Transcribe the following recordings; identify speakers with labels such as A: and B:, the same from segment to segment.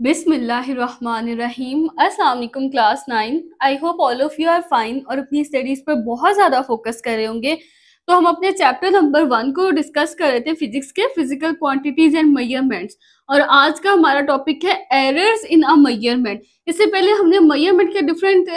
A: बिस्मिल्लाहिर्रहमानिर्रहीम। अस्सलाम वालेकुम class 9। I hope all of you are fine और अपनी स्टडीज पर बहुत ज़्यादा फोकस कर रहे होंगे। तो हम अपने चैप्टर नंबर 1 को डिस्कस कर रहे थे, फिजिक्स के फिजिकल क्वांटिटीज एंड मेजरमेंट्स। और आज का हमारा टॉपिक है एरर्स इन अ मेजरमेंट। इससे पहले हमने मेजरमेंट के डिफरेंट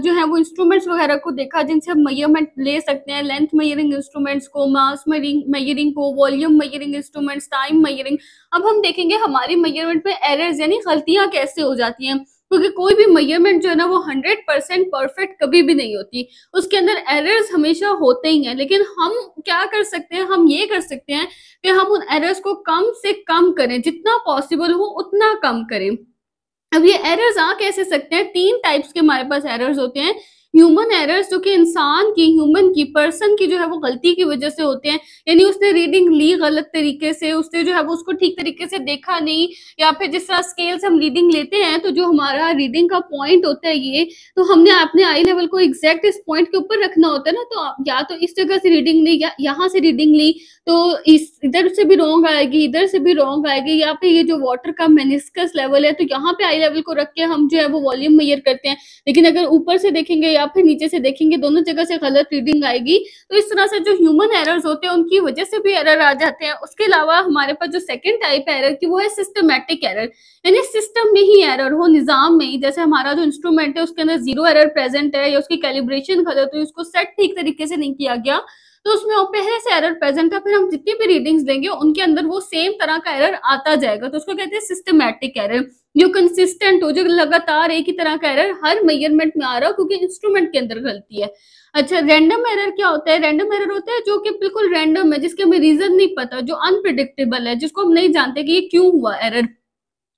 A: जो है वो इंस्ट्रूमेंट्स वगैरह को देखा जिनसे हम मेजरमेंट ले सकते हैं। लेंथ मेजरिंग इंस्ट्रूमेंट्स को, मास मेजरिंग को, volume measuring instruments, time measuring. अब हम देखेंगे हमारी मेजरमेंट में एरर्स यानी गलतियां कैसे हो जाती हैं, क्योंकि कोई भी मेजरमेंट जो है ना वो 100% परफेक्ट कभी भी नहीं होती। उसके अंदर एरर्स हमेशा होते ही हैं। लेकिन हम क्या कर सकते हैं, हम ये कर सकते हैं कि हम उन एरर्स को कम से कम करें, जितना पॉसिबल हो उतना कम करें। अब ये एरर्स आ कैसे सकते हैं? 3 टाइप्स के हमारे पास एरर्स होते हैं। ह्यूमन एरर्स, जो कि इंसान की, ह्यूमन की, पर्सन की जो है वो गलती की वजह से होते हैं। यानी उसने रीडिंग ली गलत तरीके से, उसने जो है वो उसको ठीक तरीके से देखा नहीं, या फिर जिस तरह स्केल से हम रीडिंग लेते हैं तो जो हमारा रीडिंग का पॉइंट होता है ये, तो हमने अपने आई लेवल को एग्जैक्ट इस पॉइंट के ऊपर रखना होता है ना। तो या तो इस जगह से रीडिंग ली या यहाँ से रीडिंग ली, तो इस इधर से भी रॉन्ग आएगी, इधर से भी रॉन्ग आएगी। या फिर ये जो वाटर का मेनिस्कस लेवल है, तो यहाँ पे आई लेवल को रख के हम जो है वो वॉल्यूम मेजर करते हैं। लेकिन अगर ऊपर से देखेंगे या फिर नीचे से देखेंगे, दोनों जगह से गलत रीडिंग आएगी। तो इस तरह से जो ह्यूमन एरर्स होते हैं उनकी वजह से भी एरर आ जाते हैं। उसके अलावा हमारे पास जो सेकंड टाइप है एरर की, वो है सिस्टमैटिक एरर। यानी सिस्टम में ही एरर हो, निजाम में ही। जैसे हमारा जो इंस्ट्रूमेंट है उसके अंदर जीरो एरर प्रेजेंट है, या उसकी कैलिब्रेशन गलत हुई, उसको सेट ठीक तरीके से नहीं किया गया, तो उसमें वो पहले से एरर प्रेजेंट है। फिर हम जितनी भी रीडिंग्स लेंगे उनके अंदर वो सेम तरह का एरर आता जाएगा, तो उसको कहते हैं सिस्टमैटिक एरर। जो कंसिस्टेंट हो, जो लगातार एक ही तरह का एरर हर मेजरमेंट में आ रहा हो, क्योंकि इंस्ट्रूमेंट के अंदर गलती है। अच्छा, रैंडम एरर क्या होता है? रैंडम एरर होता है जो कि बिल्कुल रैंडम है, जिसके हमें रीजन नहीं पता, जो अनप्रिडिक्टेबल है, जिसको हम नहीं जानते कि ये क्यों हुआ एरर।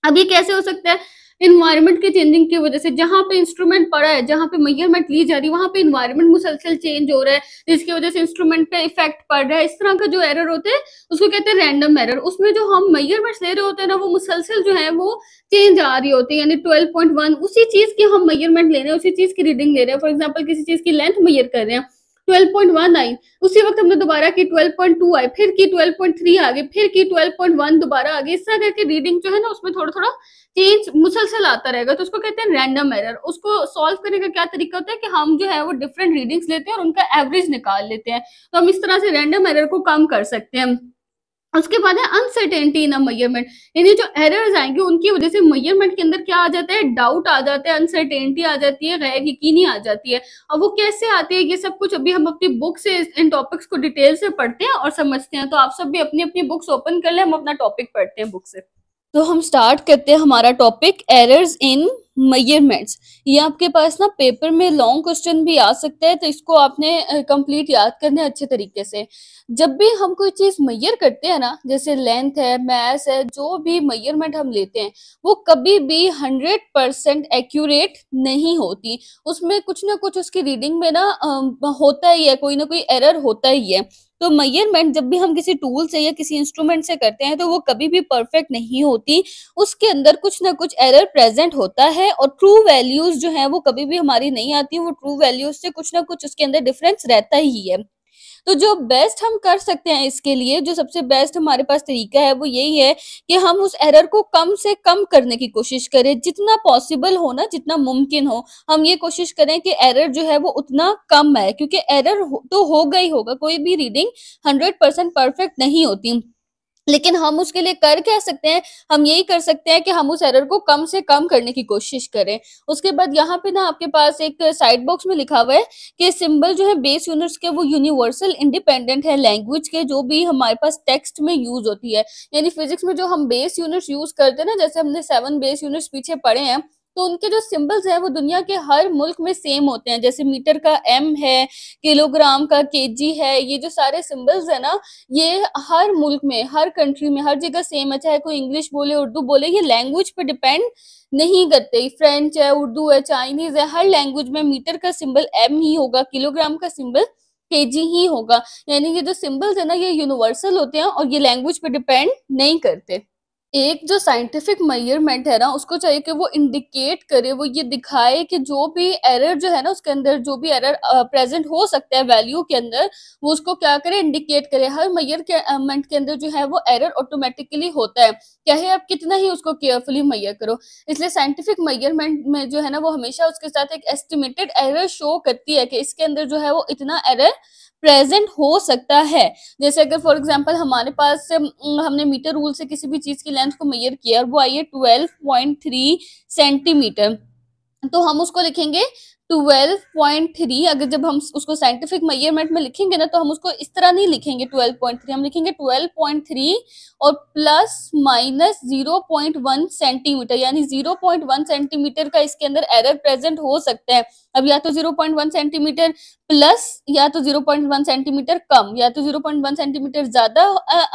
A: अब ये कैसे हो सकता है? इन्वायरमेंट के चेंजिंग की वजह से। जहां पे इंस्ट्रूमेंट पड़ा है, जहां पे मेजरमेंट ली जा रही है, वहां पे इन्वायरमेंट मुसलसल चेंज हो रहा है, जिसकी वजह से इंस्ट्रूमेंट पे इफेक्ट पड़ रहा है। इस तरह का जो एरर होते हैं उसको कहते हैं रैंडम एरर। उसमें जो हम मेजरमेंट्स ले रहे होते हैं ना, वो मुसलसल जो है वो चेंज आ रही होती है। यानी 12.1 उसी चीज की हम मेजरमेंट ले रहे हैं, उसी चीज की रीडिंग ले रहे हैं। फॉर एग्जाम्पल किसी चीज की लेंथ मेजर कर रहे हैं, 12.1 आई, उसी वक्त हमने दोबारा की 12.2 आई, फिर की 12.3 आ गई, फिर की 12.1 दोबारा आ गई। इस तरह करके रीडिंग जो है ना उसमें थोड़ा थोड़ा चेंज मुसलसल आता रहेगा, तो उसको कहते हैं रैंडम एरर। उसको सॉल्व करने का क्या तरीका होता है कि हम जो है वो डिफरेंट रीडिंग्स लेते हैं और उनका एवरेज निकाल लेते हैं। तो हम इस तरह से रैंडम एरर को कम कर सकते हैं। उसके बाद है अनसर्टेनिटी इन अ मेजरमेंट। यानी जो एरर्स आएंगे उनकी वजह से मेजरमेंट के अंदर क्या आ जाता है? डाउट आ जाता है, अनसर्टेनिटी आ जाती है, गैर यकीनी आ जाती है। अब वो कैसे आती है, ये सब कुछ अभी हम अपनी बुक से इन टॉपिक्स को डिटेल से पढ़ते हैं और समझते हैं। तो आप सब भी अपनी अपनी बुक्स ओपन कर ले, हम अपना टॉपिक पढ़ते हैं बुक से। तो हम स्टार्ट करते हैं हमारा टॉपिक एरर्स इन मेजरमेंट्स। ये आपके पास ना पेपर में लॉन्ग क्वेश्चन भी आ सकता है, तो इसको आपने कंप्लीट याद करना है अच्छे तरीके से। जब भी हम कोई चीज मेजर करते हैं ना, जैसे लेंथ है, मैस है, जो भी मेजरमेंट हम लेते हैं वो कभी भी 100% एक्यूरेट नहीं होती। उसमें कुछ ना कुछ उसकी रीडिंग में ना होता ही है, कोई ना कोई एरर होता ही है। तो मेजरमेंट जब भी हम किसी टूल से या किसी इंस्ट्रूमेंट से करते हैं तो वो कभी भी परफेक्ट नहीं होती। उसके अंदर कुछ ना कुछ एरर प्रेजेंट होता है, और ट्रू वैल्यूज जो है वो कभी भी हमारी नहीं आती। वो ट्रू वैल्यूज से कुछ ना कुछ उसके अंदर डिफरेंस रहता ही है। तो जो बेस्ट हम कर सकते हैं इसके लिए, जो सबसे बेस्ट हमारे पास तरीका है वो यही है कि हम उस एरर को कम से कम करने की कोशिश करें। जितना पॉसिबल हो ना, जितना मुमकिन हो, हम ये कोशिश करें कि एरर जो है वो उतना कम है। क्योंकि एरर तो होगा ही होगा, कोई भी रीडिंग 100% परफेक्ट नहीं होती। लेकिन हम उसके लिए कर क्या सकते हैं? हम यही कर सकते हैं कि हम उस एरर को कम से कम करने की कोशिश करें। उसके बाद यहाँ पे ना आपके पास एक साइड बॉक्स में लिखा हुआ है कि सिंबल जो है बेस यूनिट्स के, वो यूनिवर्सल इंडिपेंडेंट है लैंग्वेज के, जो भी हमारे पास टेक्स्ट में यूज होती है। यानी फिजिक्स में जो हम बेस यूनिट्स यूज करते हैं ना, जैसे हमने 7 बेस यूनिट्स पीछे पढ़े हैं, तो उनके जो सिंबल्स हैं वो दुनिया के हर मुल्क में सेम होते हैं। जैसे मीटर का एम है, किलोग्राम का केजी है, ये जो सारे सिंबल्स है ना, ये हर मुल्क में, हर कंट्री में, हर जगह सेम है। चाहे कोई इंग्लिश बोले, उर्दू बोले, ये लैंग्वेज पे डिपेंड नहीं करते। फ्रेंच है, उर्दू है, चाइनीज है, हर लैंग्वेज में मीटर का सिंबल एम ही होगा, किलोग्राम का सिंबल केजी ही होगा। यानी ये जो सिंबल्स है ना, ये यूनिवर्सल होते हैं और ये लैंग्वेज पे डिपेंड नहीं करते। एक जो साइंटिफिक मेजरमेंट है ना, उसको चाहिए कि वो इंडिकेट करे, वो ये दिखाए कि जो भी एरर जो है ना, उसके अंदर जो भी एरर प्रेजेंट हो सकता है वैल्यू के अंदर, वो उसको क्या करे, इंडिकेट करे। हर मेजरमेंट के अंदर जो है वो एरर ऑटोमेटिकली होता है, चाहे आप कितना ही उसको केयरफुली मेजर करो। इसलिए साइंटिफिक मेजरमेंट में जो है ना, वो हमेशा उसके साथ एक एस्टिमेटेड एरर शो करती है कि इसके अंदर जो है वो इतना एरर प्रेजेंट हो सकता है। जैसे अगर फॉर एग्जांपल हमारे पास हमने मीटर रूल से किसी भी चीज की लेंथ को मेजर किया और वो आई है 12.3 सेंटीमीटर, तो हम उसको लिखेंगे 12.3। अगर जब हम उसको साइंटिफिक मेजरमेंट में लिखेंगे ना, तो हम उसको इस तरह नहीं लिखेंगे 12.3, हम लिखेंगे 12.3 और प्लस माइनस 0.1 सेंटीमीटर, यानी 0.1 सेंटीमीटर का इसके अंदर एरर प्रेजेंट हो सकता है। अब या तो 0.1 सेंटीमीटर प्लस, या तो 0.1 सेंटीमीटर कम, या तो 0.1 सेंटीमीटर ज्यादा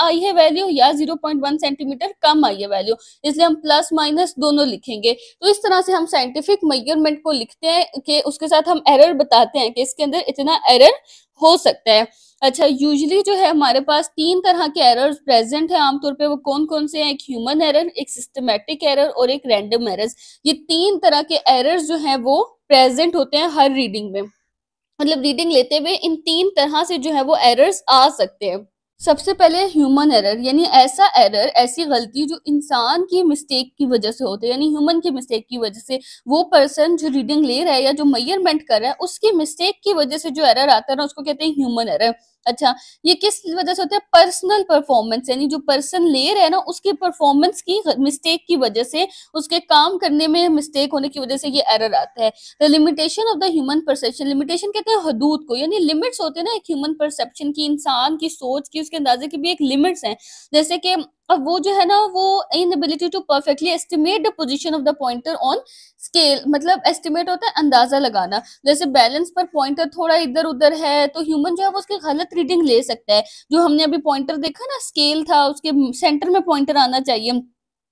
A: आई है वैल्यू, या 0.1 सेंटीमीटर कम आई है वैल्यू, इसलिए हम प्लस माइनस दोनों लिखेंगे। तो इस तरह से हम साइंटिफिक मेजरमेंट को लिखते हैं कि उसके साथ हम एरर बताते हैं कि इसके अंदर इतना एरर हो सकता है। अच्छा, यूजुअली जो है हमारे पास 3 तरह के एरर्स प्रेजेंट है आमतौर पे। वो कौन कौन से हैं? एक ह्यूमन एरर, एक सिस्टमैटिक एरर और एक रैंडम एरर्स। ये 3 तरह के एरर्स जो हैं वो प्रेजेंट होते हैं हर रीडिंग में। मतलब रीडिंग लेते हुए इन 3 तरह से जो है वो एरर्स आ सकते हैं। सबसे पहले ह्यूमन एरर, यानी ऐसा एरर, ऐसी गलती जो इंसान की मिस्टेक की वजह से होती है, यानी ह्यूमन की मिस्टेक की वजह से। वो पर्सन जो रीडिंग ले रहा है या जो मेजरमेंट कर रहा है, उसकी मिस्टेक की वजह से जो एरर आता है ना, उसको कहते हैं ह्यूमन एरर। अच्छा, ये किस वजह से होता है? पर्सनल परफॉर्मेंस, यानी जो पर्सन ले रहा है ना, उसकी परफॉर्मेंस की मिस्टेक की वजह से, उसके काम करने में मिस्टेक होने की वजह से ये एरर आता है। The limitation of the human perception, limitation कहते हैं हदूद को, यानी लिमिट्स होते हैं ना एक ह्यूमन परसेप्शन की, इंसान की सोच की, उसके अंदाजे की भी एक लिमिट्स हैं। जैसे कि अब वो जो है ना, वो inability to perfectly estimate the position of the pointer on scale, मतलब एस्टिमेट होता है अंदाजा लगाना। जैसे बैलेंस पर पॉइंटर थोड़ा इधर उधर है, तो ह्यूमन जो है वो उसकी गलत रीडिंग ले सकता है। जो हमने अभी पॉइंटर देखा ना, स्केल था, उसके सेंटर में पॉइंटर आना चाहिए,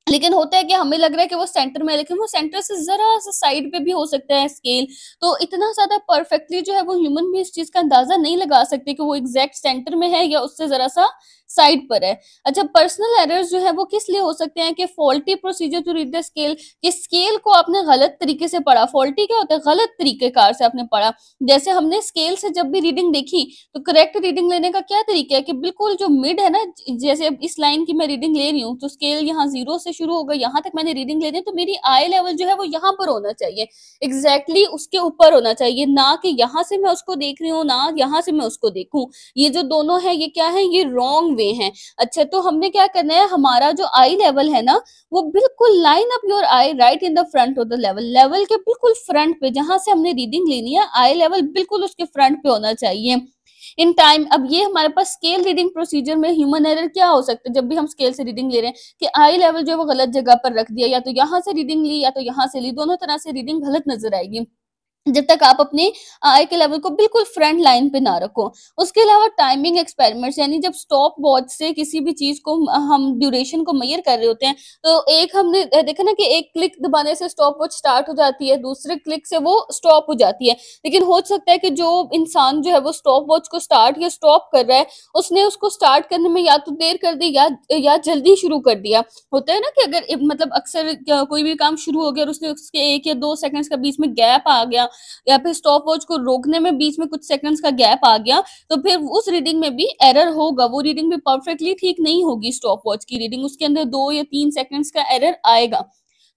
A: लेकिन होता है कि हमें लग रहा है कि वो सेंटर में है, लेकिन वो सेंटर से जरा सा साइड पे भी हो सकता है स्केल। तो इतना ज्यादा परफेक्टली जो है वो ह्यूमन भी इस चीज का अंदाजा नहीं लगा सकते कि वो एग्जैक्ट सेंटर में है या उससे जरा सा साइड पर है। अच्छा, पर्सनल एरर्स जो है वो किस लिए हो सकते हैं? कि faulty procedure to read the scale, कि स्केल को आपने गलत तरीके से पढ़ा। फॉल्टी क्या होता है? गलत तरीकेकार से आपने पढ़ा। जैसे हमने स्केल से जब भी रीडिंग देखी, तो करेक्ट रीडिंग लेने का क्या तरीका है? कि बिल्कुल जो मिड है ना, जैसे अब इस लाइन की मैं रीडिंग ले रही हूँ, तो स्केल यहाँ 0 से शुरू होगा, यहाँ तक मैंने रीडिंग लेनी है, तो मेरी आई लेवल जो है वो यहाँ पर होना चाहिए, एग्जैक्टली उसके ऊपर होना चाहिए, ना कि यहाँ से मैं उसको देख रही हूँ, ना यहाँ से मैं उसको देखूं। ये जो दोनों है, ये क्या है? ये रॉन्ग वे है। अच्छा, तो हमने क्या करना है? हमारा जो आई लेवल है ना, वो बिल्कुल line up your I right in the front of the level, level के बिल्कुल फ्रंट पे, जहां से हमने रीडिंग लेनी है, आई लेवल बिल्कुल उसके फ्रंट पे होना चाहिए इन टाइम। अब ये हमारे पास स्केल रीडिंग प्रोसीजर में ह्यूमन एरर क्या हो सकता है? जब भी हम स्केल से रीडिंग ले रहे हैं, कि आई लेवल जो है वो गलत जगह पर रख दिया, या तो यहाँ से रीडिंग ली या तो यहाँ से ली, दोनों तरह से रीडिंग गलत नजर आएगी जब तक आप अपने आई के लेवल को बिल्कुल फ्रंट लाइन पे ना रखो। उसके अलावा टाइमिंग एक्सपेरिमेंट्स, यानी जब स्टॉप वॉच से किसी भी चीज को हम ड्यूरेशन को मेजर कर रहे होते हैं, तो एक हमने देखा ना कि एक क्लिक दबाने से स्टॉप वॉच स्टार्ट हो जाती है, दूसरे क्लिक से वो स्टॉप हो जाती है। लेकिन हो सकता है कि जो इंसान जो है वो स्टॉप वॉच को स्टार्ट या स्टॉप कर रहा है, उसने उसको स्टार्ट करने में या तो देर कर दी या जल्दी शुरू कर दिया। होता है ना कि अगर मतलब अक्सर कोई भी काम शुरू हो गया और उसने उसके 1 या 2 सेकंड्स का बीच में गैप आ गया, या फिर स्टॉप वॉच को रोकने में बीच में कुछ सेकंड्स का गैप आ गया, तो फिर उस रीडिंग में भी एरर होगा। वो रीडिंग भी परफेक्टली ठीक नहीं होगी। स्टॉप वॉच की रीडिंग, उसके अंदर 2 या 3 सेकंड्स का एरर आएगा।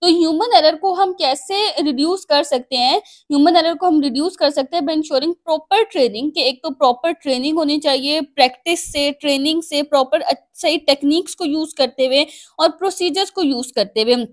A: तो ह्यूमन एरर को हम कैसे रिड्यूस कर सकते हैं? ह्यूमन एरर को हम रिड्यूस कर सकते हैं बाय इंश्योरिंग प्रॉपर ट्रेनिंग, कि एक तो प्रॉपर ट्रेनिंग होनी चाहिए, प्रैक्टिस से, ट्रेनिंग से, प्रॉपर सही टेक्निक्स को यूज करते हुए और प्रोसीजर्स को यूज करते हुए,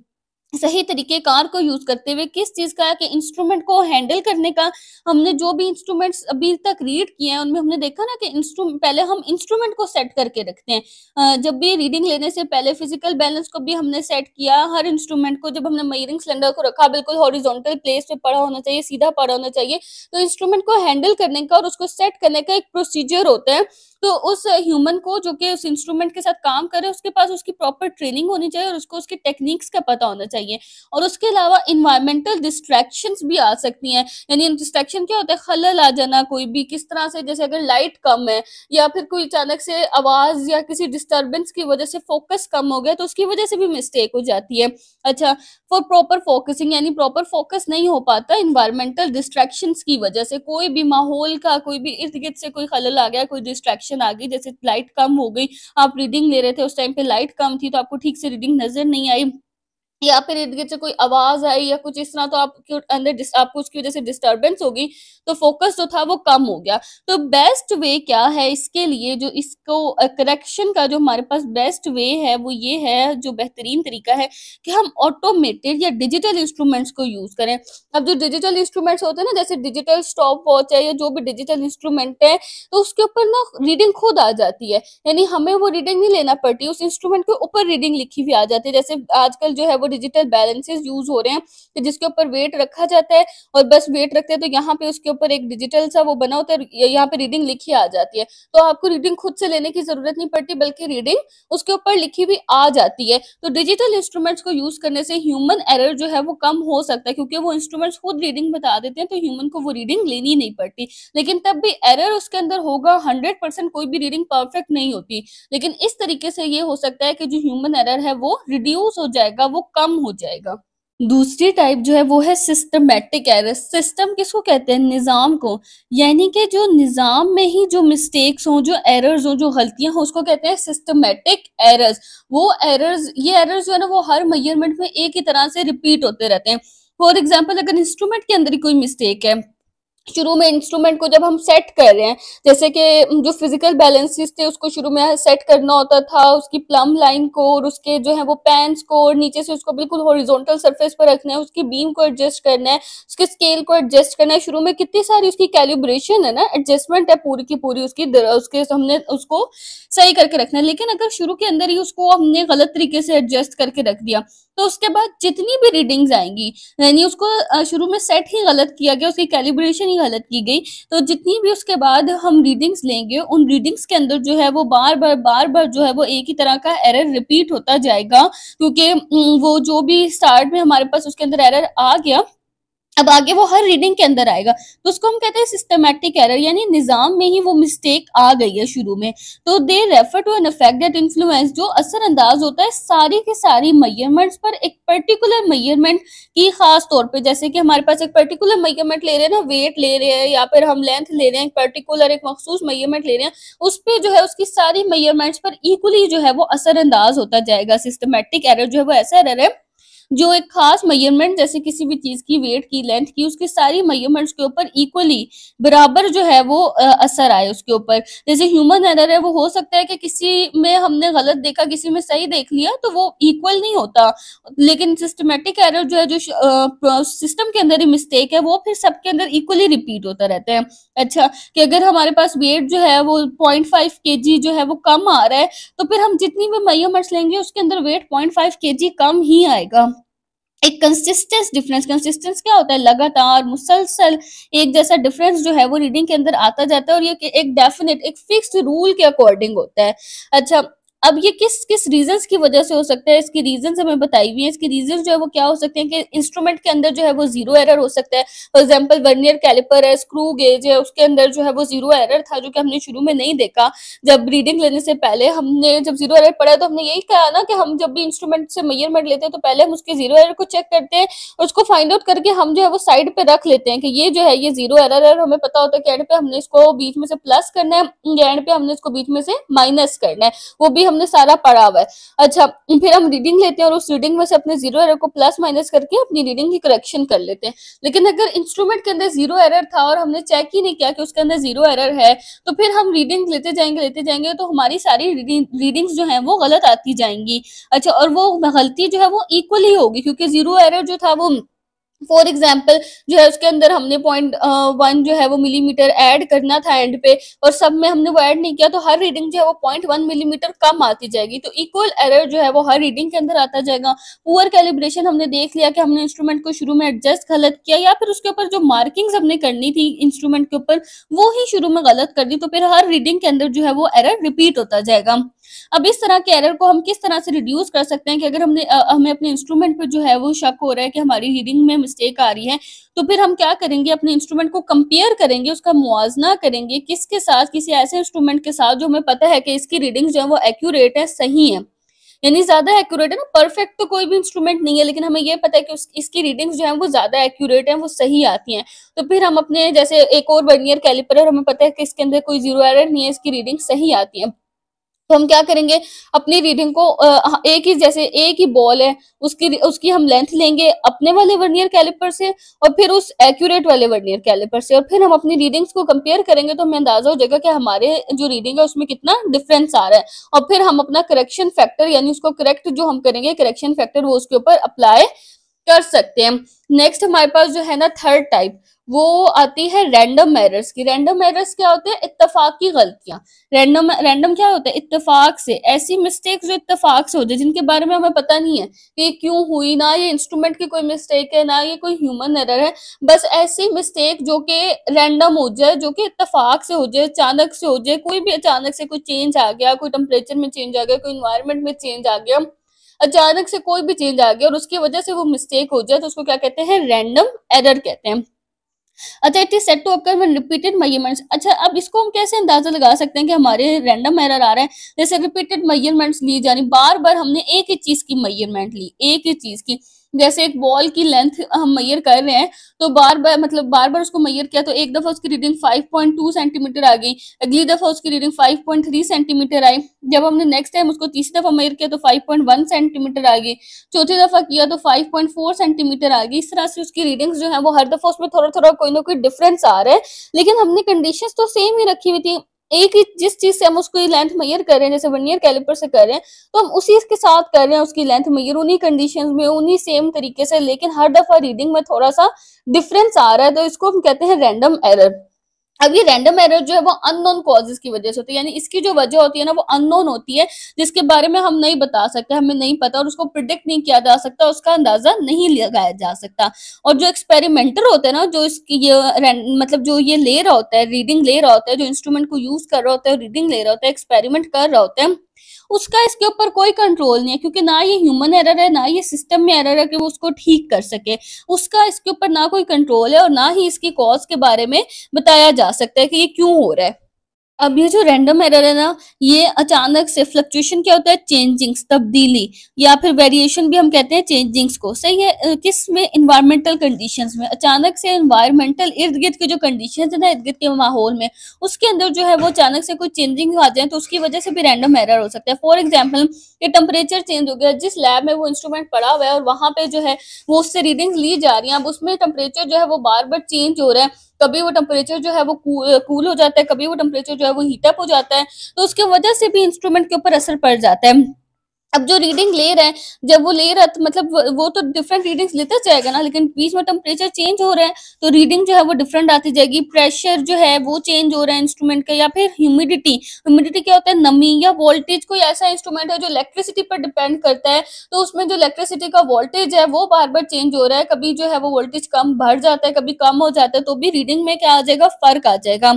A: सही तरीके कार को यूज करते हुए। किस चीज का? कि इंस्ट्रूमेंट को हैंडल करने का। हमने जो भी इंस्ट्रूमेंट्स अभी तक रीड किए हैं, उनमें हमने देखा ना कि इंस्ट्रूमेंट, पहले हम इंस्ट्रूमेंट को सेट करके रखते हैं। जब भी रीडिंग लेने से पहले फिजिकल बैलेंस को भी हमने सेट किया। हर इंस्ट्रूमेंट को जब हमने मेजरिंग सिलेंडर को रखा, बिल्कुल हॉरिजॉन्टल प्लेस पे पड़ा होना चाहिए, सीधा पड़ा होना चाहिए। तो इंस्ट्रूमेंट को हैंडल करने का और उसको सेट करने का एक प्रोसीजर होता है। तो उस ह्यूमन को जो कि उस इंस्ट्रूमेंट के साथ काम करे उसके पास उसकी प्रॉपर ट्रेनिंग होनी चाहिए और उसको उसकी टेक्निक्स का पता होना चाहिए। और उसके अलावा इन्वायरमेंटल डिस्ट्रैक्शंस भी आ सकती हैं, यानी डिस्ट्रैक्शन क्या होता है, खलल आ जाना कोई भी किस तरह से, जैसे अगर लाइट कम है या फिर कोई अचानक से आवाज या किसी डिस्टरबेंस की वजह से फोकस कम हो गया तो उसकी वजह से भी मिस्टेक हो जाती है। अच्छा, फॉर प्रॉपर फोकसिंग यानी प्रॉपर फोकस नहीं हो पाता इन्वायरमेंटल डिस्ट्रैक्शंस की वजह से, कोई भी माहौल का कोई भी इर्द गिर्द से कोई खलल आ गया, कोई डिस्ट्रैक्शन आ गई, जैसे लाइट कम हो गई, आप रीडिंग ले रहे थे उस टाइम पे लाइट कम थी तो आपको ठीक से रीडिंग नजर नहीं आई, या फिर इर्द-गिर्द से कोई आवाज़ आई या कुछ इस तरह, तो आपके अंदर आपको उसकी वज़ह से डिस्टर्बेंस हो गई, तो फ़ोकस जो था वो कम हो गया। तो बेस्ट वे क्या है इसके लिए, जो इसको करेक्शन का जो हमारे पास बेस्ट वे है वो ये है, जो बेहतरीन तरीका है कि हम ऑटोमेटेड या डिजिटल इंस्ट्रूमेंट्स को यूज़ करें। अब जो डिजिटल इंस्ट्रूमेंट्स होते हैं ना, जैसे डिजिटल स्टॉप वॉच है या जो भी डिजिटल इंस्ट्रूमेंट है, तो उसके ऊपर ना रीडिंग खुद आ जाती है। यानी हमें वो रीडिंग नहीं लेना पड़ती, उस इंस्ट्रूमेंट के ऊपर रीडिंग लिखी हुई आ जाती है। जैसे आजकल जो है वो डिजिटल बैलेंसेस यूज हो रहे हैं कि जिसके ऊपर वेट रखा जाता है और बस वेट रखते हैं तो यहाँ पे उसके ऊपर एक डिजिटल सा वो बना होता है, यहाँ पे रीडिंग लिखी आ जाती है, तो आपको रीडिंग खुद से लेने की जरूरत नहीं पड़ती बल्कि रीडिंग उसके ऊपर लिखी हुई आ जाती है। तो डिजिटल इंस्ट्रूमेंट्स को यूज करने से ह्यूमन एरर जो है वो कम हो सकता है, क्योंकि वो इंस्ट्रूमेंट्स खुद रीडिंग बता देते हैं तो ह्यूमन को वो रीडिंग लेनी नहीं पड़ती। लेकिन तब भी एरर उसके अंदर होगा, 100% कोई भी रीडिंग परफेक्ट नहीं होती, लेकिन इस तरीके से ये हो सकता है कि जो ह्यूमन एरर है वो रिड्यूस हो जाएगा, वो कम हो जाएगा। दूसरी टाइप जो है वो है सिस्टमैटिक एरर। सिस्टम किसको कहते हैं? निज़ाम को। यानी कि जो निज़ाम में ही जो मिस्टेक्स हों, जो एरर्स हों, जो गलतियाँ हों, उसको कहते हैं सिस्टमैटिक एरर्स। वो एरर्स, ये एरर्स जो है ना वो हर मेजरमेंट में एक ही तरह से रिपीट होते रहते हैं। फॉर एग्जाम्पल, अगर इंस्ट्रूमेंट के अंदर ही कोई मिस्टेक है, शुरू में इंस्ट्रूमेंट को जब हम सेट कर रहे हैं, जैसे कि जो फिजिकल बैलेंसेस थे उसको शुरू में सेट करना होता था, उसकी प्लम लाइन को और उसके जो है वो पैंस को, और नीचे से उसको बिल्कुल हॉरिजॉन्टल सरफेस पर रखना है, उसकी बीम को एडजस्ट करना है, उसके स्केल को एडजस्ट करना है। शुरू में कितनी सारी उसकी कैलिब्रेशन है ना, एडजस्टमेंट है पूरी की पूरी उसके हमने उसको सही करके रखना है। लेकिन अगर शुरू के अंदर ही उसको हमने गलत तरीके से एडजस्ट करके रख दिया तो उसके बाद जितनी भी रीडिंग्स आएंगी, यानी उसको शुरू में सेट ही गलत किया गया, उसकी कैलिब्रेशन ही गलत की गई, तो जितनी भी उसके बाद हम रीडिंग्स लेंगे उन रीडिंग्स के अंदर जो है वो बार बार जो है वो एक ही तरह का एरर रिपीट होता जाएगा, क्योंकि वो जो भी स्टार्ट में हमारे पास उसके अंदर एरर आ गया, अब आगे वो हर रीडिंग के अंदर आएगा, तो उसको हम कहते हैं सिस्टमैटिक एरर, यानी निजाम में ही वो मिस्टेक आ गई है शुरू में। तो they refer to an effect that influence, जो असर अंदाज होता है सारी की सारी मेजरमेंट्स पर, एक पर्टिकुलर मेजरमेंट की खास तौर पे। जैसे कि हमारे पास एक पर्टिकुलर मेजरमेंट ले रहे हैं ना, वेट ले रहे हैं या फिर हम लेंथ ले रहे हैं, एक पर्टिकुलर एक मखसूस मेजरमेंट ले रहे हैं, उस पे जो है उसकी सारी मेजरमेंट्स पर इक्वली जो है वो असर अंदाज होता जाएगा। सिस्टमैटिक एरर जो है वो ऐसा एरर है जो एक खास मेजरमेंट, जैसे किसी भी चीज की वेट की, लेंथ की, उसकी सारी मेजरमेंट्स के ऊपर इक्वली बराबर जो है वो असर आए उसके ऊपर। जैसे ह्यूमन एरर है, वो हो सकता है कि किसी में हमने गलत देखा, किसी में सही देख लिया, तो वो इक्वल नहीं होता। लेकिन सिस्टमेटिक एरर जो है, जो सिस्टम के अंदर ही मिस्टेक है, वो फिर सबके अंदर इक्वली रिपीट होता रहता है। अच्छा, कि अगर हमारे पास वेट जो है वो 0.5 kg जो है वो कम आ रहा है, तो फिर हम जितनी भी मेजरमेंट्स लेंगे उसके अंदर वेट 0.5 kg कम ही आएगा। एक कंसिस्टेंस डिफरेंस, कंसिस्टेंस क्या होता है? लगातार मुसलसल एक जैसा डिफरेंस जो है वो रीडिंग के अंदर आता जाता है, और ये एक डेफिनेट एक फिक्स्ड रूल के अकॉर्डिंग होता है। अच्छा, अब ये किस किस रीजंस की वजह से हो सकता है, इसकी रीजंस हमें बताई हुई है। इसकी रीजंस जो है वो क्या हो सकते हैं कि इंस्ट्रूमेंट के अंदर जो है वो जीरो एरर हो सकता है। फॉर एग्जांपल, वर्नियर कैलिपर है, स्क्रू गेज है, उसके अंदर जो है वो जीरो एरर था, जो कि हमने शुरू में नहीं देखा। जब रीडिंग लेने से पहले हमने जब जीरो एरर पढ़ा तो हमने यही कहा ना कि हम जब भी इंस्ट्रूमेंट से मेजरमेंट लेते हैं तो पहले हम उसके जीरो एरर को चेक करते हैं, और उसको फाइंड आउट करके हम जो है वो साइड पे रख लेते हैं कि ये जो है ये जीरो एरर है। हमें पता होता है कि एंड पे हमने इसको बीच में से प्लस करना है या एंड पे हमने इसको बीच में से माइनस करना है, वो भी हमने सारा पढ़ा हुआ है। अच्छा, फिर हम रीडिंग लेते हैं और उस रीडिंग में से अपने जीरो एरर को प्लस माइनस करके अपनी रीडिंग की करेक्शन कर लेते हैं। लेकिन अगर इंस्ट्रूमेंट के अंदर जीरो एरर था और हमने चेक ही नहीं किया कि उसके अंदर जीरो एरर है, तो फिर हम रीडिंग लेते जाएंगे तो हमारी सारी रीडिंग्स जो है वो गलत आती जाएंगी। अच्छा, और वो गलती जो है वो इक्वली होगी, क्योंकि जीरो एरर जो था वो फॉर एग्जाम्पल जो है उसके अंदर हमने 0.1 जो है वो मिलीमीटर ऐड करना था एंड पे, और सब में हमने वो ऐड नहीं किया, तो हर रीडिंग जो है वो 0.1 मिलीमीटर कम आती जाएगी, तो इक्वल एरर जो है वो हर रीडिंग के अंदर आता जाएगा। पुअर कैलिब्रेशन हमने देख लिया कि हमने इंस्ट्रूमेंट को शुरू में एडजस्ट गलत किया, या फिर उसके ऊपर जो मार्किंग्स हमने करनी थी इंस्ट्रूमेंट के ऊपर वो ही शुरू में गलत कर दी, तो फिर हर रीडिंग के अंदर जो है वो एरर रिपीट होता जाएगा। अब इस तरह के एरर को हम किस तरह से रिड्यूस कर सकते हैं कि अगर हमें अपने इंस्ट्रूमेंट पे जो है वो शक हो रहा है कि हमारी रीडिंग में मिस्टेक आ रही है, तो फिर हम क्या करेंगे, अपने इंस्ट्रूमेंट को कंपेयर करेंगे, उसका मुआवजा करेंगे किसके साथ, किसी ऐसे इंस्ट्रूमेंट के साथ जो हमें पता है कि इसकी रीडिंग जो है वो एक्यूरेट है, सही है, यानी ज्यादा एक्यूरेट है ना, परफेक्ट तो कोई भी इंस्ट्रूमेंट नहीं है, लेकिन हमें ये पता है कि इसकी रीडिंग्स जो है वो ज्यादा एक्यूरेट है, वो सही आती हैं। तो फिर हम अपने जैसे एक और वर्नियर कैलिपर है, हमें पता है कि इसके अंदर कोई जीरो एरर नहीं है, इसकी रीडिंग सही आती है, तो हम क्या करेंगे, अपनी रीडिंग को एक ही, जैसे एक ही बॉल है, उसकी उसकी हम लेंथ लेंगे अपने वाले वर्नियर कैलिपर से और फिर उस एक्यूरेट वाले वर्नियर कैलिपर से, और फिर हम अपनी रीडिंग्स को कंपेयर करेंगे, तो हमें अंदाजा हो जाएगा कि हमारे जो रीडिंग है उसमें कितना डिफरेंस आ रहा है, और फिर हम अपना करेक्शन फैक्टर यानी उसको करेक्ट जो हम करेंगे करेक्शन फैक्टर वो उसके ऊपर अप्लाई कर सकते हैं। नेक्स्ट हमारे पास जो है ना थर्ड टाइप, वो आती है रैंडम एरर्स की। रैंडम एरर्स क्या होते हैं, इत्तेफाकी गलतियां। रैंडम रैंडम क्या होता है, इत्तेफाक से ऐसी मिस्टेक जो इत्तेफाक से हो जाए, जिनके बारे में हमें पता नहीं है कि ये क्यों हुई, ना ये इंस्ट्रूमेंट की कोई मिस्टेक है, ना ये कोई ह्यूमन एरर है, बस ऐसी मिस्टेक जो कि रैंडम हो जाए, जो कि इत्तेफाक से हो जाए, अचानक से हो जाए, कोई भी अचानक से कोई चेंज आ गया, कोई टेम्परेचर में चेंज आ गया, कोई इन्वायरमेंट में चेंज आ गया, अचानक से कोई भी चेंज आ गया और उसकी वजह से वो मिस्टेक हो जाए, तो उसको क्या कहते हैं, रैंडम एरर कहते हैं। अच्छा, it is said to occur when repeated measurements. अच्छा, अब इसको हम कैसे अंदाजा लगा सकते हैं कि हमारे रैंडम एरर आ रहा है, जैसे रिपीटेड मेजरमेंट्स ली जानी, बार बार हमने एक ही चीज की मेजरमेंट ली, एक ही चीज की, जैसे एक बॉल की लेंथ हम मेजर कर रहे हैं, तो बार बार मतलब बार बार उसको मेजर किया, तो एक दफा उसकी रीडिंग 5.2 सेंटीमीटर आ गई, अगली दफा उसकी रीडिंग 5.3 सेंटीमीटर आई, जब हमने नेक्स्ट टाइम उसको तीसरी दफा मेजर किया तो 5.1 सेंटीमीटर आ गई, चौथी दफा किया तो 5.4 सेंटीमीटर आ गई। इस तरह से उसकी रीडिंग्स जो है वो हर दफा उसमें थोड़ा थोड़ा कोई ना कोई डिफरेंस आ रहा है, लेकिन हमने कंडीशंस तो सेम ही रखी हुई थी, एक ही जिस चीज से हम उसको लेंथ मेजर कर रहे हैं, जैसे वर्नियर कैलिपर से कर रहे हैं, तो हम उसी के साथ कर रहे हैं उसकी लेंथ मेजर, उन्हीं कंडीशंस में, उन्हीं सेम तरीके से, लेकिन हर दफा रीडिंग में थोड़ा सा डिफरेंस आ रहा है, तो इसको हम कहते हैं रैंडम एरर। अब ये रैंडम एरर जो है वो अननोन कॉजेज की वजह से होती है, यानी इसकी जो वजह होती है ना वो अननोन होती है, जिसके बारे में हम नहीं बता सकते, हमें नहीं पता, और उसको प्रिडिक्ट नहीं किया जा सकता, उसका अंदाजा नहीं लगाया जा सकता। और जो एक्सपेरिमेंटर होते हैं ना, जो इसकी ये मतलब जो ये ले रहा होता है, रीडिंग ले रहा होता है, जो इंस्ट्रूमेंट को यूज कर रहा होता है, रीडिंग ले रहा होता है, एक्सपेरिमेंट कर रहा होता है, उसका इसके ऊपर कोई कंट्रोल नहीं है, क्योंकि ना ये ह्यूमन एरर है, ना ये सिस्टम में एरर है कि वो उसको ठीक कर सके, उसका इसके ऊपर ना कोई कंट्रोल है और ना ही इसकी कॉज के बारे में बताया जा सकता है कि ये क्यों हो रहा है। अब ये जो रैंडम एरर है ना, ये अचानक से फ्लक्चुएशन क्या होता है, चेंजिंग्स, तब्दीली, या फिर वेरिएशन भी हम कहते हैं चेंजिंग्स को, सही है, किस में, इन्वायरमेंटल कंडीशंस में, अचानक से इन्वायरमेंटल इर्द गिर्द के जो कंडीशंस है ना, इर्द गिर्द के माहौल में, उसके अंदर जो है वो अचानक से कोई चेंजिंग आ जाए, तो उसकी वजह से भी रैंडम एरर हो सकता है। फॉर एग्जाम्पल, ये टेम्परेचर चेंज हो गया, जिस लैब में वो इंस्ट्रूमेंट पड़ा हुआ है और वहां पे जो है वो उससे रीडिंग्स ली जा रही हैं, अब उसमें टेम्परेचर जो है वो बार बार चेंज हो रहा है, कभी वो टेम्परेचर जो है वो कूल हो जाता है, कभी वो टेम्परेचर जो है वो हीट अप हो जाता है, तो उसके वजह से भी इंस्ट्रूमेंट के ऊपर असर पड़ जाता है। अब जो रीडिंग ले रहा है, जब वो ले रहा है तो मतलब वो तो डिफरेंट रीडिंग्स लेता जाएगा ना, लेकिन बीच में टेम्परेचर चेंज हो रहा है, तो रीडिंग जो है वो डिफरेंट आती जाएगी, प्रेशर जो है वो चेंज हो रहा है इंस्ट्रूमेंट का, या फिर ह्यूमिडिटी, ह्यूमिडिटी क्या होता है, नमी, या वोल्टेज, कोई ऐसा इंस्ट्रूमेंट है जो इलेक्ट्रिसिटी पर डिपेंड करता है, तो उसमें जो इलेक्ट्रिसिटी का वोल्टेज है वो बार बार चेंज हो रहा है, कभी जो है वो वोल्टेज कम बढ़ जाता है, कभी कम हो जाता है, तो भी रीडिंग में क्या आ जाएगा, फर्क आ जाएगा।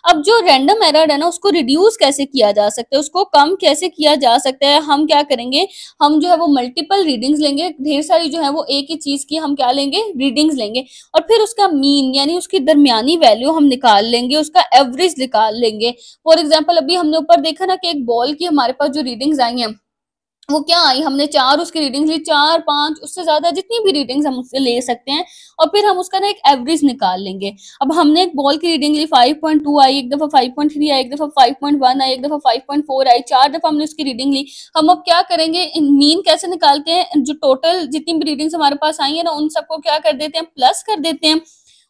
A: अब जो रैंडम एरर है ना, उसको रिड्यूस कैसे किया जा सकता है, उसको कम कैसे किया जा सकता है, हम क्या करेंगे, हम जो है वो मल्टीपल रीडिंग्स लेंगे, ढेर सारी जो है वो एक ही चीज की हम क्या लेंगे, रीडिंग्स लेंगे, और फिर उसका मीन यानी उसकी दरमियानी वैल्यू हम निकाल लेंगे, उसका एवरेज निकाल लेंगे। फॉर एग्जाम्पल, अभी हमने ऊपर देखा ना कि एक बॉल की हमारे पास जो रीडिंग्स आई हैं वो क्या आई, हमने 4 उसकी रीडिंग्स ली, 4 5 उससे ज्यादा जितनी भी रीडिंग्स हम उससे ले सकते हैं, और फिर हम उसका ना एक एवरेज निकाल लेंगे। अब हमने एक बॉल की रीडिंग ली, 5.2 आई, एक दफा 5.3 आई, एक दफा 5.1 आई, एक दफा 5.4 आई, 4 दफा हमने उसकी रीडिंग ली। हम अब क्या करेंगे, मीन कैसे निकालते हैं, जो टोटल जितनी भी रीडिंग्स हमारे पास आई है ना, उन सबको क्या कर देते हैं, प्लस कर देते हैं,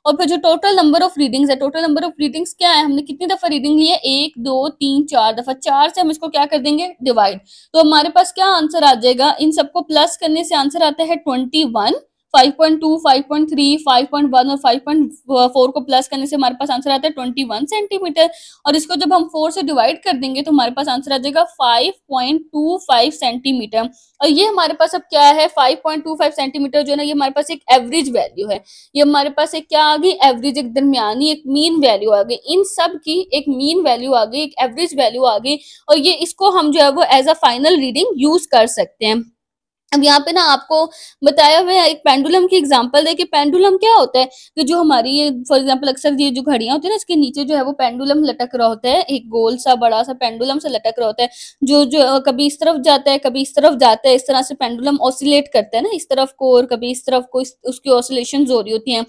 A: और फिर जो टोटल नंबर ऑफ रीडिंग्स है, टोटल नंबर ऑफ रीडिंग्स क्या है, हमने कितनी दफा रीडिंग ली है, 1 2 3 4 दफा, 4 से हम इसको क्या कर देंगे, डिवाइड, तो हमारे पास क्या आंसर आ जाएगा, इन सबको प्लस करने से आंसर आता है 21 5.2, 5.3, 5.1 और 5.4 को प्लस करने से हमारे पास आंसर आता है 21 सेंटीमीटर। और इसको जब हम 4 से डिवाइड कर देंगे तो हमारे पास आंसर आ जाएगा 5.25 सेंटीमीटर। और ये हमारे पास अब क्या है, 5.25 सेंटीमीटर जो है ना, ये हमारे पास एक एवरेज वैल्यू है। ये हमारे पास एक क्या आ गई, एवरेज, एक दरमियानी, एक मीन वैल्यू आ गई। इन सब की एक मीन वैल्यू आ गई, एक एवरेज वैल्यू आ गई, और ये इसको हम जो है वो as a final reading use कर सकते हैं। अब यहाँ पे ना आपको बताया हुआ है, एक पेंडुलम की एग्जांपल है कि पेंडुलम क्या होता है, कि जो हमारी ये फॉर एग्जांपल अक्सर ये जो घड़ियां होती है ना, इसके नीचे जो है वो पेंडुलम लटक रहा होता है, एक गोल सा बड़ा सा पेंडुलम से लटक रहा होता है, जो जो कभी इस तरफ जाता है, कभी इस तरफ जाता है, इस तरह से पेंडुलम ऑसिलेट करता है ना, इस तरफ को और कभी इस तरफ को, उसकी ऑसिलेशन हो रही होती हैं।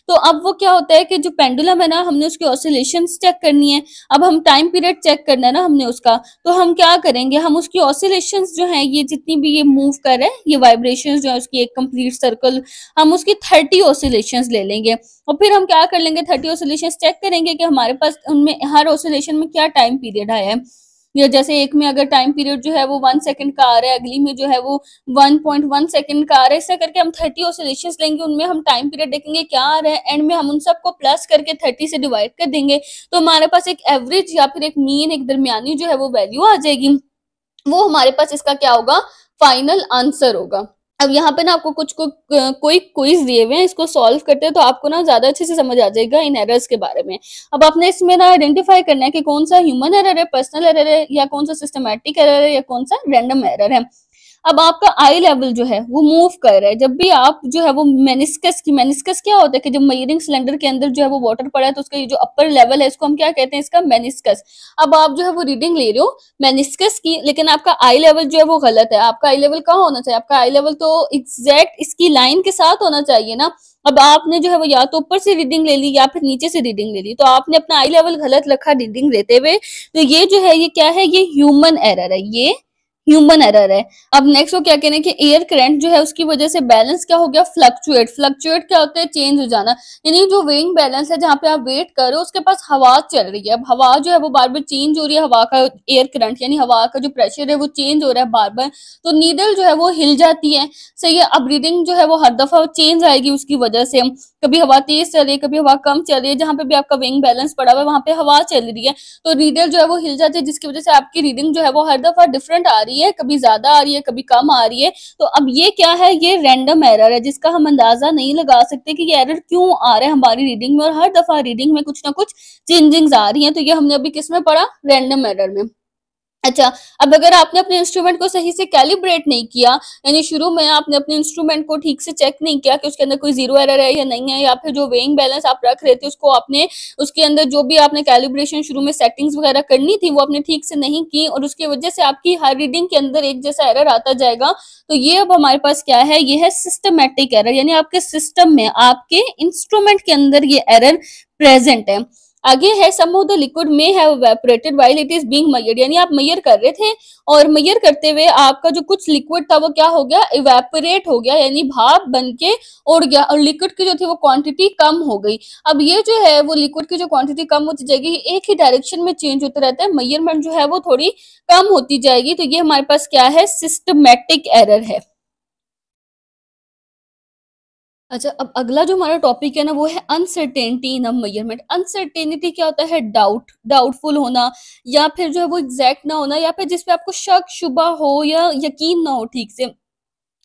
A: तो अब वो क्या होता है कि जो पेंडुलम है ना, हमने उसकी ऑसिलेशंस चेक करनी है। अब हम टाइम पीरियड चेक करना है ना हमने उसका, तो हम क्या करेंगे, हम उसकी ऑसिलेशंस जो है, ये जितनी भी ये मूव कर रहा है, ये वाइब्रेशंस जो है उसकी एक कंप्लीट सर्कल, हम उसकी 30 ऑसिलेशंस ले लेंगे। और फिर हम क्या कर लेंगे, 30 ऑसिलेशंस चेक करेंगे कि हमारे पास उनमें हर ऑसिलेशन में क्या टाइम पीरियड आया है। या जैसे एक में अगर टाइम पीरियड जो है वो 1 सेकंड का आ रहा है, अगली में जो है वो 1.1 सेकंड का आ रहा है, ऐसा करके हम 30 ऑसिलेशंस लेंगे, उनमें हम टाइम पीरियड देखेंगे क्या आ रहा है, एंड में हम उन सबको प्लस करके 30 से डिवाइड कर देंगे, तो हमारे पास एक एवरेज या फिर एक मीन, एक दरमियानी जो है वो वैल्यू आ जाएगी। वो हमारे पास इसका क्या होगा, फाइनल आंसर होगा। अब यहाँ पे ना आपको कोई क्विज दिए हुए हैं, इसको सॉल्व करते हैं तो आपको ना ज्यादा अच्छे से समझ आ जाएगा इन एरर्स के बारे में। अब आपने इसमें ना आइडेंटिफाई करना है कि कौन सा ह्यूमन एरर है, पर्सनल एरर है, या कौन सा सिस्टमैटिक एरर है, या कौन सा रैंडम एरर है। अब आपका आई लेवल जो है वो मूव कर रहा है, जब भी आप जो है वो मेनिस्कस क्या होता है कि जब मेजरिंग सिलेंडर के अंदर जो है वो वाटर पड़ा है, तो उसका ये जो अपर लेवल है इसको हम क्या कहते हैं, इसका मेनिस्कस। अब आप जो है वो रीडिंग ले रहे हो मेनिस्कस की, लेकिन आपका आई लेवल जो है वो गलत है। आपका आई लेवल कहाँ होना चाहिए, आपका आई लेवल तो एग्जैक्ट इसकी लाइन के साथ होना चाहिए ना। अब आपने जो है वो या तो ऊपर से रीडिंग ले ली या फिर नीचे से रीडिंग ले ली, तो आपने अपना आई लेवल गलत रखा रीडिंग लेते हुए। तो ये जो है ये क्या है, ये ह्यूमन एरर है, ये ह्यूमन एरर है। अब नेक्स्ट वो क्या कह रहे हैं कि एयर करंट जो है उसकी वजह से बैलेंस क्या हो गया, फ्लक्चुएट। फ्लक्चुएट क्या होता है, चेंज हो जाना, यानी जो वेइंग बैलेंस है, जहां पे आप वेट कर रहे हो उसके पास हवा चल रही है, अब हवा जो है वो बार बार चेंज हो रही है, हवा का एयर करंट यानी हवा का जो प्रेशर है वो चेंज हो रहा है बार बार, तो नीडल जो है वो हिल जाती है। सही है, अब रीडिंग जो है वो हर दफा चेंज आएगी उसकी वजह से, कभी हवा तेज चल रही है, कभी हवा कम चल रही है, जहां पे भी आपका वेइंग बैलेंस पड़ा हुआ है वहां पे हवा चल रही है, तो रीडर जो है वो हिल जाती है, जिसकी वजह से आपकी रीडिंग जो है वो हर दफा डिफरेंट आ रही है, कभी ज्यादा आ रही है, कभी कम आ रही है। तो अब ये क्या है, ये रैंडम एरर है, जिसका हम अंदाजा नहीं लगा सकते कि ये एरर क्यों आ रहा है हमारी रीडिंग में, और हर दफा रीडिंग में कुछ ना कुछ चेंजिंग्स आ रही हैं। तो ये हमने अभी किस में पढ़ा, रैंडम एरर में। अच्छा, अब अगर आपने अपने इंस्ट्रूमेंट को सही से कैलिब्रेट नहीं किया, यानी शुरू में आपने अपने इंस्ट्रूमेंट को ठीक से चेक नहीं किया कि उसके अंदर कोई जीरो एरर है या नहीं है, या फिर जो वेइंग बैलेंस आप रख रहे थे उसको आपने, उसके अंदर जो भी आपने कैलिब्रेशन शुरू में सेटिंग्स वगैरह करनी थी वो आपने ठीक से नहीं की, और उसकी वजह से आपकी हर रीडिंग के अंदर एक जैसा एरर आता जाएगा। तो ये अब हमारे पास क्या है, ये है सिस्टमेटिक एरर, यानी आपके सिस्टम में, आपके इंस्ट्रूमेंट के अंदर ये एरर प्रेजेंट है। आगे है, some of the liquid may have evaporated while it is being measured, यानी आप मेजर कर रहे थे और मेजर करते हुए आपका जो कुछ लिक्विड था वो क्या हो गया, इवेपोरेट हो गया, यानी भाप बन के उड़ गया, और लिक्विड की जो थी वो क्वांटिटी कम हो गई। अब ये जो है वो लिक्विड की जो क्वांटिटी कम होती जाएगी, एक ही डायरेक्शन में चेंज होता रहता है, मेजरमेंट जो है वो थोड़ी कम होती जाएगी। तो ये हमारे पास क्या है, सिस्टमेटिक एरर है। अच्छा, अब अगला जो हमारा टॉपिक है ना वो है अनसर्टेनिटी इन अ मेजरमेंट। अनसर्टेनिटी क्या होता है, डाउटफुल होना, या फिर जो है वो एग्जैक्ट ना होना, या फिर जिसपे आपको शक शुबा हो या यकीन ना हो ठीक से।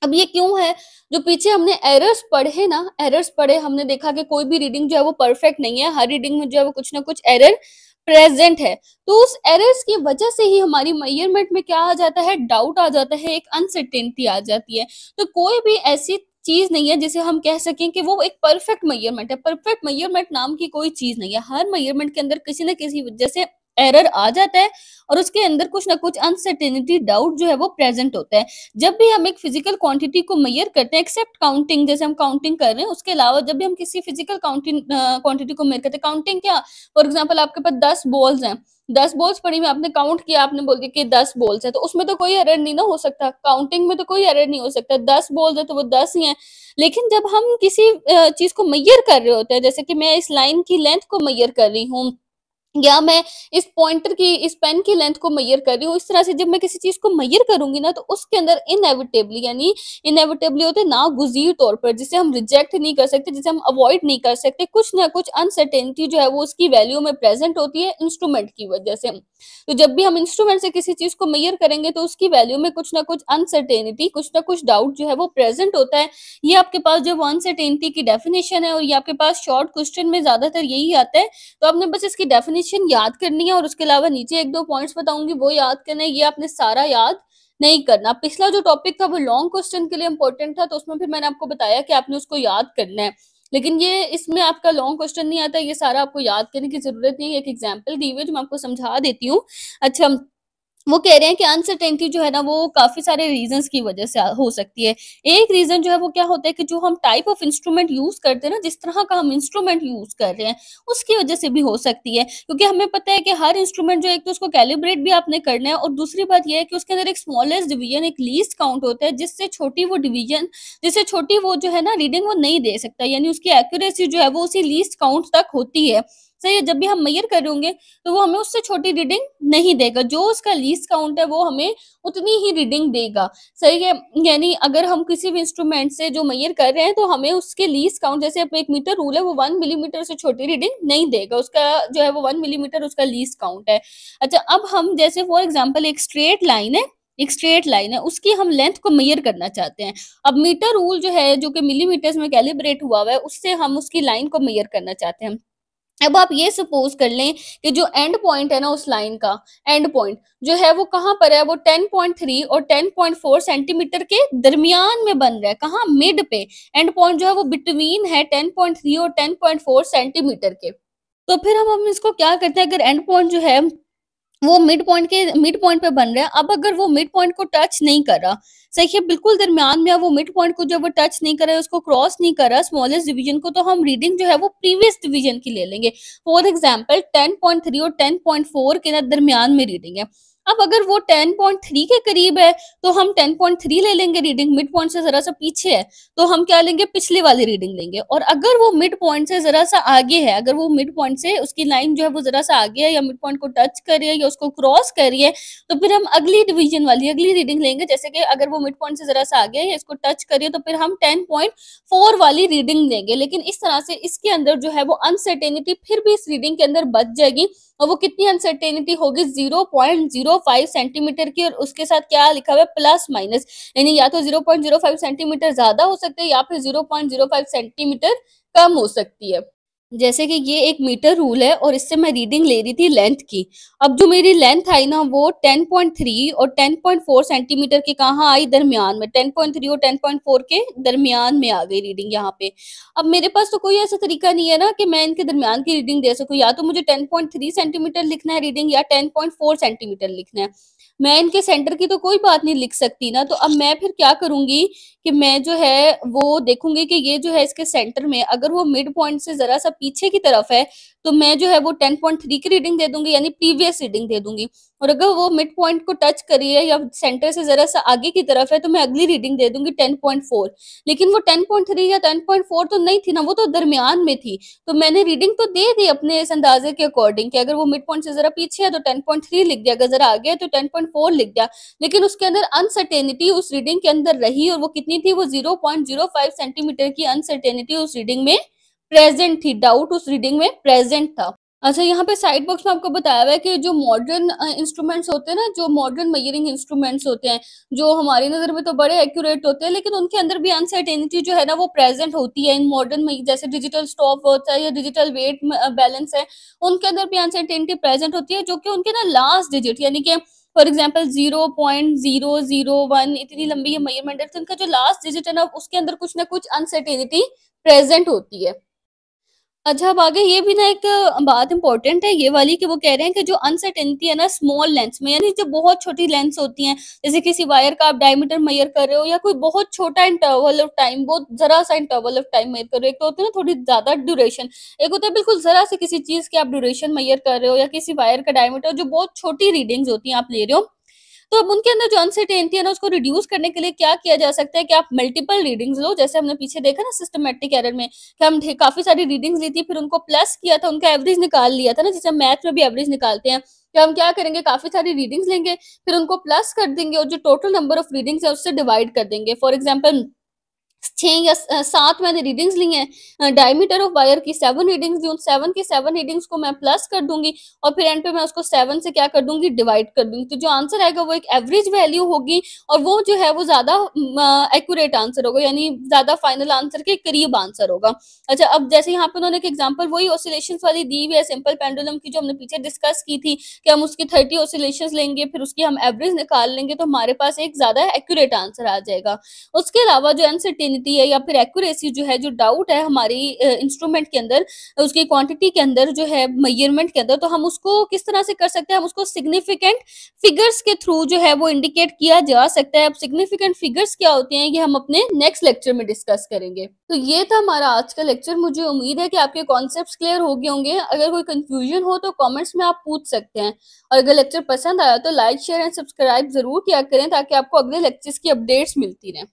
A: अब ये क्यों है, जो पीछे हमने एरर्स पढ़े ना, एरर्स पढ़े, हमने देखा कि कोई भी रीडिंग जो है वो परफेक्ट नहीं है, हर रीडिंग में जो है वो कुछ ना कुछ एरर प्रेजेंट है। तो उस एरर्स की वजह से ही हमारी मेजरमेंट में क्या आ जाता है, डाउट आ जाता है, एक अनसर्टेनिटी आ जाती है। तो कोई भी ऐसी चीज नहीं है जिसे हम कह सकें कि वो एक परफेक्ट मेजरमेंट है। परफेक्ट मेजरमेंट नाम की कोई चीज नहीं है, हर मेजरमेंट के अंदर किसी न किसी वजह से एरर आ जाता है, और उसके अंदर कुछ ना कुछ अनसर्टेनिटी, डाउट जो है वो प्रेजेंट होता है। जब भी हम एक फिजिकल क्वांटिटी को मेजर करते हैं, एक्सेप्ट काउंटिंग, जैसे हम काउंटिंग कर रहे हैं, उसके अलावा जब भी हम किसी फिजिकल क्वांटिटी को मेजर करते हैं, काउंटिंग क्या, फॉर एग्जाम्पल आपके पास 10 बॉल्स हैं, 10 बॉल्स पड़ी हुई, आपने काउंट किया, आपने बोल दिया कि 10 बॉल्स है, तो उसमें तो कोई एरर नहीं ना हो सकता, काउंटिंग में तो कोई एरर नहीं हो सकता, 10 बॉल्स है तो वो 10 ही है। लेकिन जब हम किसी चीज को मेजर कर रहे होते हैं, जैसे कि मैं इस लाइन की लेंथ को मेजर कर रही हूँ, या मैं इस पॉइंटर की, इस पेन की लेंथ को मेजर कर रही हूँ। इस तरह से जब मैं किसी चीज़ को मेजर करूँगी ना, तो उसके अंदर इनेविटेबली, यानी इनेविटेबली होते हैं नागुज़ीर तौर पर, जिसे हम रिजेक्ट नहीं कर सकते, जिसे हम अवॉइड नहीं कर सकते, कुछ ना कुछ अनसर्टेनिटी जो है वो उसकी वैल्यू में प्रेज़ेंट होती है इंस्ट्रूमेंट की वजह से। तो जब भी हम इंस्ट्रूमेंट से किसी चीज़ को मेजर करेंगे, तो उसकी वैल्यू में कुछ ना कुछ अनसर्टेनिटी, कुछ ना कुछ डाउट जो है वो प्रेज़ेंट होता है। ये आपके पास जो वो अनसर्टेनिटी की डेफिनिशन है, और ये आपके पास शॉर्ट क्वेश्चन में ज़्यादातर यही आता है। तो आपने बस इसकी डेफिनेशन याद करनी है, और उसके अलावा नीचे 1-2 पॉइंट्स बताऊँगी वो याद करने हैं। ये आपने सारा याद नहीं करना। पिछला जो टॉपिक था वो लॉन्ग क्वेश्चन के लिए इम्पोर्टेंट था, तो उसमें फिर मैंने आपको बताया कि आपने उसको याद करना है। लेकिन ये इसमें आपका लॉन्ग क्वेश्चन नहीं आता, ये सारा आपको याद करने की ज़रूरत नहीं है। एक एग्ज़ाम्पल दी हुई है जो मैं आपको समझा देती हूँ। अच्छा, वो कह रहे हैं कि अनसर्टेनिटी जो है ना वो काफ़ी सारे रीज़न्स की वज़ह से हो सकती है। एक रीज़न जो है वो क्या होता है कि जो हम टाइप ऑफ इंस्ट्रूमेंट यूज़ करते हैं ना, जिस तरह का हम इंस्ट्रूमेंट यूज़ कर रहे हैं, उसकी वज़ह से भी हो सकती है। क्योंकि हमें पता है कि हर इंस्ट्रूमेंट जो है, एक तो उसको कैलिब्रेट भी आपने करना है, और दूसरी बात ये है कि उसके अंदर एक स्मॉलेस्ट डिवीज़न, एक लीस्ट काउंट होता है, जिससे छोटी वो जो है ना रीडिंग वो नहीं दे सकता, यानी उसकी एक्यूरेसी जो है वो उसी लीस्ट काउंट तक होती है। सही है? जब भी हम मेजर कर रहे होंगे, तो वो हमें उससे छोटी रीडिंग नहीं देगा, जो उसका लीस्ट काउंट है वो हमें उतनी ही रीडिंग देगा, सही है? यानी अगर हम किसी भी इंस्ट्रूमेंट से जो मेजर कर रहे हैं, तो हमें उसके लीस्ट काउंट, जैसे अब 1 मीटर रूल है, वो 1 मिलीमीटर से छोटी रीडिंग नहीं देगा, उसका जो है वो 1 मिलीमीटर उसका लीस्ट काउंट है। अच्छा, अब हम जैसे फॉर एग्ज़ाम्पल एक स्ट्रेट लाइन है, उसकी हम लेंथ को मेजर करना चाहते हैं। अब मीटर रूल जो है, जो कि मिलीमीटर्स में कैलिब्रेट हुआ हुआ है, उससे हम उसकी लाइन को मेजर करना चाहते हैं। अब आप ये सपोज कर लें कि जो एंड पॉइंट है ना उस लाइन का, एंड पॉइंट जो है वो कहाँ पर है, वो 10.3 और 10.4 सेंटीमीटर के दरमियान में बन रहा है। कहाँ? मिड पे। एंड पॉइंट जो है वो बिटवीन है 10.3 और 10.4 सेंटीमीटर के। तो फिर हम इसको क्या करते हैं, अगर एंड पॉइंट जो है वो मिड पॉइंट पे बन रहा है। अब अगर वो मिड पॉइंट को टच नहीं कर रहा, सही है, बिल्कुल दरमियान में है, वो मिड पॉइंट को जब वो टच नहीं कर रहा है, उसको क्रॉस नहीं कर रहा स्मॉलेस्ट डिवीजन को, तो हम रीडिंग जो है वो प्रीवियस डिवीजन की ले लेंगे। फॉर एग्जांपल 10.3 और 10.4 के ना दरमियान में रीडिंग है। अब अगर वो 10.3 के करीब है, तो हम 10.3 ले लेंगे रीडिंग, मिड पॉइंट से ज़रा-सा पीछे है, तो हम क्या लेंगे, पिछले वाली रीडिंग लेंगे। और अगर वो मिड पॉइंट से ज़रा-सा आगे है, अगर वो मिड पॉइंट से उसकी लाइन जो है वो ज़रा-सा आगे है, या मिड पॉइंट को टच कर रही है, या उसको क्रॉस कर रही है, तो फिर हम अगली डिवीजन वाली अगली रीडिंग लेंगे। जैसे कि अगर वो मिड पॉइंट से ज़रा-सा आगे है, या इसको टच कर रही है, तो फिर हम 10.4 वाली रीडिंग लेंगे। लेकिन इस तरह से इसके अंदर जो है वो अनसर्टेनिटी फिर भी इस रीडिंग के अंदर बच जाएगी, और वो कितनी अनसर्टेनिटी होगी, 0.05 सेंटीमीटर की, और उसके साथ क्या लिखा हुआ है, प्लस माइनस, यानी या तो 0.05 सेंटीमीटर ज्यादा हो सकते हैं, या फिर 0.05 सेंटीमीटर कम हो सकती है। जैसे कि ये एक मीटर रूल है, और इससे मैं रीडिंग ले रही थी लेंथ की। अब जो मेरी लेंथ आई ना, वो 10.3 और 10.4 सेंटीमीटर के कहाँ आई, दरमियान में। 10.3 और 10.4 के दरमियान में आ गई रीडिंग यहाँ पे। अब मेरे पास तो कोई ऐसा तरीका नहीं है ना कि मैं इनके दरमियान की रीडिंग दे सकूँ, या तो मुझे 10.3 सेंटीमीटर लिखना है रीडिंग, या 10.4 सेंटीमीटर लिखना है। मैं इनके सेंटर की तो कोई बात नहीं लिख सकती ना, तो अब मैं फिर क्या करूँगी कि मैं जो है वो देखूँगी कि ये जो है इसके सेंटर में, अगर वो मिड पॉइंट से ज़रा-सा पीछे की तरफ है, तो मैं जो है वो 10.3 की रीडिंग दे दूँगी, यानी प्रीवियस रीडिंग दे दूँगी। और अगर वो मिड पॉइंट को टच कर रही है, या सेंटर से ज़रा-सा आगे की तरफ है, तो मैं अगली रीडिंग दे दूँगी 10.4। लेकिन वो 10.3 या 10.4 तो नहीं थी ना, वो तो दरमियान में थी। तो मैंने रीडिंग तो दे दी अपने इस अंदाज़े के अकॉर्डिंग, कि अगर वो मिड पॉइंट से ज़रा पीछे है तो 10.3 लिख दिया, अगर ज़रा आगे है तो 10.4 लिख दिया। लेकिन उसके अंदर अनसर्टेनिटी उस रीडिंग के अंदर रही, और वो कितनी थी, वो 0.05 सेंटीमीटर की अनसर्टेनिटी उस रीडिंग में प्रेजेंट थी, डाउट उस रीडिंग में प्रेजेंट था। अच्छा, यहाँ पे साइड बॉक्स में आपको बताया हुआ है कि जो मॉडर्न इंस्ट्रूमेंट्स होते हैं ना, जो मॉडर्न मेजरिंग इंस्ट्रूमेंट्स होते हैं, जो हमारी नज़र में तो बड़े एक्यूरेट होते हैं, लेकिन उनके अंदर भी अनसर्टेनिटी जो है ना वो प्रेजेंट होती है। इन मॉडर्न में जैसे डिजिटल स्टॉप वॉच है, या डिजिटल वेट बैलेंस है, उनके अंदर भी अनसर्टेनिटी प्रेजेंट होती है, जो कि उनके ना लास्ट डिजिट, यानी कि फॉर एग्जाम्पल 0.001 इतनी लंबी ये मेजरमेंट है, तो उनका जो लास्ट डिजिट है ना, उसके अंदर कुछ ना कुछ अनसर्टेनिटी प्रेजेंट होती है। अच्छा, अब आगे ये भी ना एक बात इम्पोर्टेंट है ये वाली, कि वो कह रहे हैं कि जो अनसर्टेनिटी है ना स्मॉल लेंथ्स में, यानी जो बहुत छोटी लेंथ्स होती हैं, जैसे किसी वायर का आप डायमीटर मेजर कर रहे हो, या कोई बहुत छोटा इंटरवल ऑफ टाइम, बहुत जरा सा इंटरवल ऑफ टाइम मेजर कर रहे हो। एक तो होती है ना थोड़ी ज्यादा ड्यूरेशन, एक होता है बिल्कुल जरा सी किसी चीज की आप ड्यूरेशन मेजर कर रहे हो, या किसी वायर का डायमीटर, जो बहुत छोटी रीडिंग्स होती हैं आप ले रहे हो। तो अब उनके अंदर जो अनसर्टेनिटी है ना उसको रिड्यूस करने के लिए क्या किया जा सकता है कि आप मल्टीपल रीडिंग्स लो, जैसे हमने पीछे देखा ना सिस्टमेटिक एरर में कि हम काफी सारी रीडिंग्स ली थी, फिर उनको प्लस किया था, उनका एवरेज निकाल लिया था ना, जैसे मैथ में भी एवरेज निकालते हैं। तो हम क्या करेंगे, काफी सारी रीडिंग्स लेंगे, फिर उनको प्लस कर देंगे और जो टोटल नंबर ऑफ रीडिंग्स है उससे डिवाइड कर देंगे। फॉर एग्जाम्पल 6 या 7 मैंने रीडिंग्स ली हैं, डायमीटर ऑफ वायर की 7 रीडिंग्स ली, उन 7 की 7 रीडिंग्स को मैं प्लस कर दूंगी और फिर एंड पे मैं उसको 7 से क्या कर दूंगी, डिवाइड कर दूंगी। तो जो आंसर आएगा वो एक एवरेज वैल्यू होगी और वो जो है वो ज्यादा एक्यूरेट आंसर होगा, यानी ज्यादा फाइनल आंसर के करीब आंसर होगा। अच्छा, अब जैसे यहाँ पे उन्होंने एक एग्जाम्पल वही ऑसिलेशन वाली दी हुई है सिंपल पेंडुलम की, जो हमने पीछे डिस्कस की थी कि हम उसकी 30 ऑसिलेशन लेंगे, फिर उसकी हम एवरेज निकाल लेंगे तो हमारे पास एक ज्यादा एक्यूरेट आंसर आ जाएगा। उसके अलावा जो अनसर्टेनिटी है या फिर एक्यूरेसी जो है, जो डाउट है हमारी इंस्ट्रूमेंट के अंदर, उसकी क्वांटिटी के अंदर जो है, मेजरमेंट के अंदर, तो हम उसको किस तरह से कर सकते हैं, हम उसको सिग्निफिकेंट फिगर्स के थ्रू जो है वो इंडिकेट किया जा सकता है। अब सिग्निफिकेंट फिगर्स क्या होते हैं ये हम अपने नेक्स्ट लेक्चर में डिस्कस करेंगे। तो ये था हमारा आज का लेक्चर। मुझे उम्मीद है कि आपके कॉन्सेप्ट्स क्लियर हो गए होंगे। अगर कोई कंफ्यूजन हो तो कमेंट्स में आप पूछ सकते हैं, और अगर लेक्चर पसंद आया तो लाइक शेयर एंड सब्सक्राइब जरूर किया करें ताकि आपको अगले लेक्चर्स की अपडेट्स मिलती रहें।